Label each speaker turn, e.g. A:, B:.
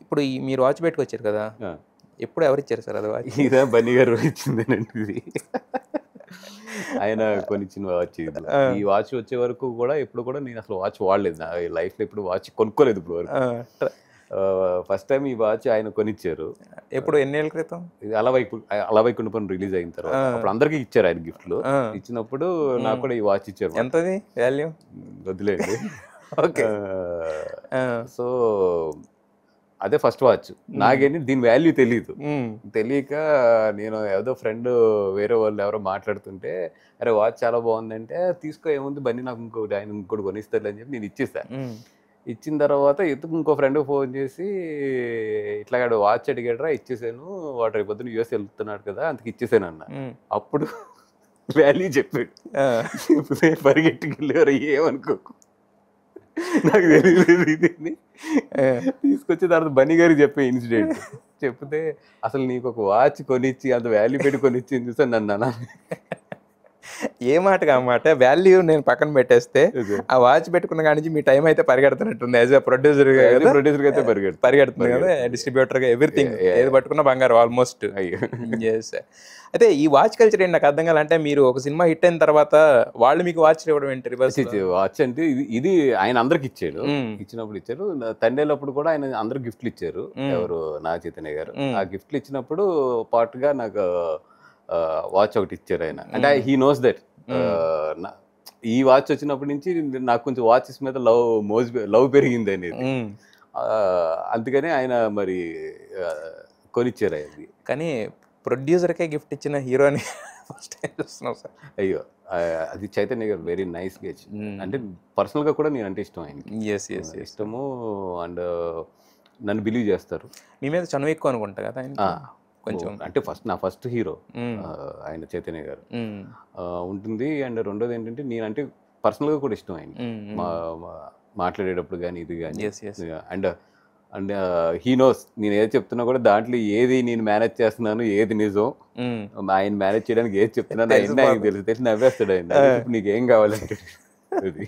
A: ఇప్పుడు మీరు వాచ్ పెట్టుకొచ్చారు కదా, ఎప్పుడు ఎవరిచ్చారు సార్ అది వాచ్?
B: ఇదా బన్నీ గారు ఇచ్చిందేనండి ఇది. ఆయన కొనిచ్చిన వాచ్ ఇది. ఈ వాచ్ వచ్చే వరకు కూడా ఎప్పుడు కూడా నేను అసలు వాచ్ వాడలేదు. నా లైఫ్లో ఇప్పుడు వాచ్ కొనుక్కోలేదు ఇప్పుడు వరకు. ఫస్ట్ టైం ఈ వాచ్ ఆయన కొనిచ్చారు.
A: ఎప్పుడు ఎన్నేళ్ళ క్రితం?
B: ఇది అలవైకుంఠపురం రిలీజ్ అయిన తర్వాత అప్పుడు అందరికీ ఇచ్చారు ఆయన గిఫ్ట్లు. ఇచ్చినప్పుడు నాకు కూడా ఈ వాచ్ ఇచ్చారు.
A: ఎంతది వాల్యూ?
B: వదిలేండి.
A: ఓకే.
B: సో అదే ఫస్ట్ వాచ్. నాకేంటి దీని వాల్యూ తెలియదు. తెలియక నేను ఏదో ఫ్రెండ్ వేరే వాళ్ళు ఎవరో మాట్లాడుతుంటే, అరే వాచ్ చాలా బాగుందంటే, తీసుకో ఏముంది బన్నీ నాకు ఆయన ఇంకోటి కొనిస్తారు అని చెప్పి నేను ఇచ్చేసాను. ఇచ్చిన తర్వాత ఇంకో ఫ్రెండ్ ఫోన్ చేసి ఇట్లాగాడు వాచ్ అడిగాడరా, ఇచ్చేసాను, వాడు రేపు పొద్దున యూఎస్ వెళ్తున్నాడు కదా అందుకు ఇచ్చేసాను అన్న. అప్పుడు వాల్యూ చెప్పాడు. పరిగెట్టుకెళ్ళారు ఏమనుకోకు, నాకు తెలియలేదు ఇది. తీసుకొచ్చిన తర్వాత బన్నీ గారికి చెప్పే ఇన్సిడెంట్ చెప్తే, అసలు నీకు ఒక వాచ్ కొనిచ్చి అంత వాల్యూ పెట్టి కొనిచ్చి చూసాను నన్ను అన్నా.
A: ఏ మాటగా మాట వాల్యూ నేను పక్కన పెట్టేస్తే, ఆ వాచ్ పెట్టుకున్న కాడి నుంచి మీ టైం అయితే పరిగెడుతున్నట్టుంది. యాజ్ అ ప్రొడ్యూసర్
B: అయితే
A: పరిగెడుతుంది కదా, డిస్ట్రిబ్యూటర్ గా ఎవ్రీథింగ్, ఏది పట్టుకున్న బంగారు ఆల్మోస్ట్. అయితే ఈ వాచ్ కల్చర్ ఏంటి నాకు అర్థం కాలంటే, మీరు ఒక సినిమా హిట్ అయిన తర్వాత వాళ్ళు మీకు వాచ్ ఇవ్వడం ఏంటి? రివర్స్
B: వాచ్ అంటే ఇది ఆయన అందరికి ఇచ్చాడు. ఇచ్చినప్పుడు ఇచ్చారు. తండేలప్పుడు కూడా ఆయన అందరు గిఫ్ట్లు ఇచ్చారు. ఎవరు నాగ చైతన్య గారు. ఆ గిఫ్ట్లు ఇచ్చినప్పుడు పాటుగా నాకు వాచ్ ఒకటి ఇచ్చారు ఆయన. అంటే హీ నోస్ దట్ ఈ వాచ్ వచ్చినప్పటి నుంచి నాకు కొంచెం వాచెస్ మీద లవ్ పెరిగింది అనేది. అందుకనే ఆయన మరి కొనిచ్చారు అది.
A: కానీ ప్రొడ్యూసర్కే గిఫ్ట్ ఇచ్చిన హీరోని ఫస్ట్ టైం చూస్తున్నాం సార్.
B: అయ్యో, అది చైతన్య గారు వెరీ నైస్ గెచ్. అంటే పర్సనల్ గా కూడా నేను అంటే ఇష్టం ఆయనకి. ఇష్టము అండ్ నన్ను బిలీవ్ చేస్తారు.
A: మీ మీద చనువు ఎక్కువ అనుకుంటా కదా ఆయన కొంచెం.
B: అంటే నా ఫస్ట్ హీరో ఆయన చైతన్య గారు ఉంటుంది. అండ్ రెండోది ఏంటంటే నేనంటే పర్సనల్ గా కూడా ఇష్టం ఆయన, మాట్లాడేటప్పుడు కానీ ఇది కానీ. అండ్ అండ్ హీ నోస్ నేను ఏది చెప్తున్నా కూడా దాంట్లో ఏది నేను మేనేజ్ చేస్తున్నాను, ఏది నిజం, ఆయన మేనేజ్ చేయడానికి ఏది చెప్తున్నాను ఆయన తెలుసు. తెలిసి నవ్వేస్తాడు ఆయన. నీకేం కావాలంటే అది